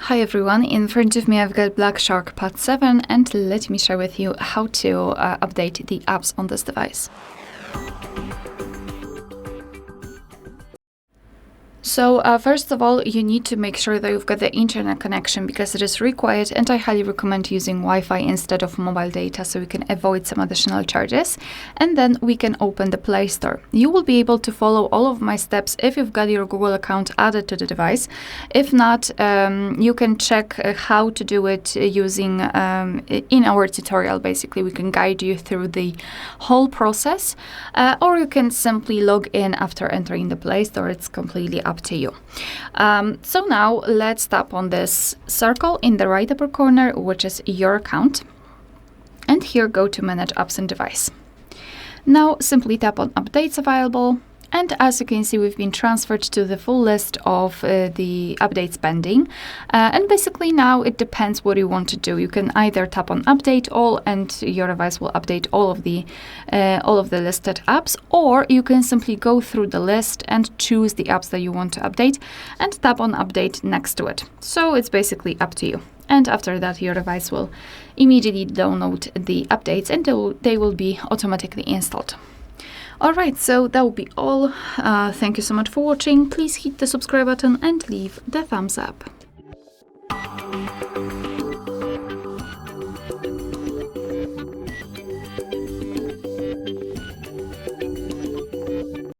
Hi everyone, in front of me I've got Black Shark Pad 7 and let me share with you how to update the apps on this device. So first of all, you need to make sure that you've got the internet connection because it is required, and I highly recommend using Wi-Fi instead of mobile data so we can avoid some additional charges. And then we can open the Play Store. You will be able to follow all of my steps if you've got your Google account added to the device. If not, you can check how to do it using in our tutorial. Basically, we can guide you through the whole process, or you can simply log in after entering the Play Store. It's completely up to you. So now let's tap on this circle in the right upper corner, which is your account, and here go to Manage Apps and Device. Now simply tap on Updates Available, and as you can see, we've been transferred to the full list of the updates pending. And basically now it depends what you want to do. You can either tap on Update All and your device will update all of the listed apps, or you can simply go through the list and choose the apps that you want to update and tap on Update next to it. So it's basically up to you. And after that, your device will immediately download the updates and they will be automatically installed. Alright, so that will be all. Thank you so much for watching. Please hit the subscribe button and leave the thumbs up.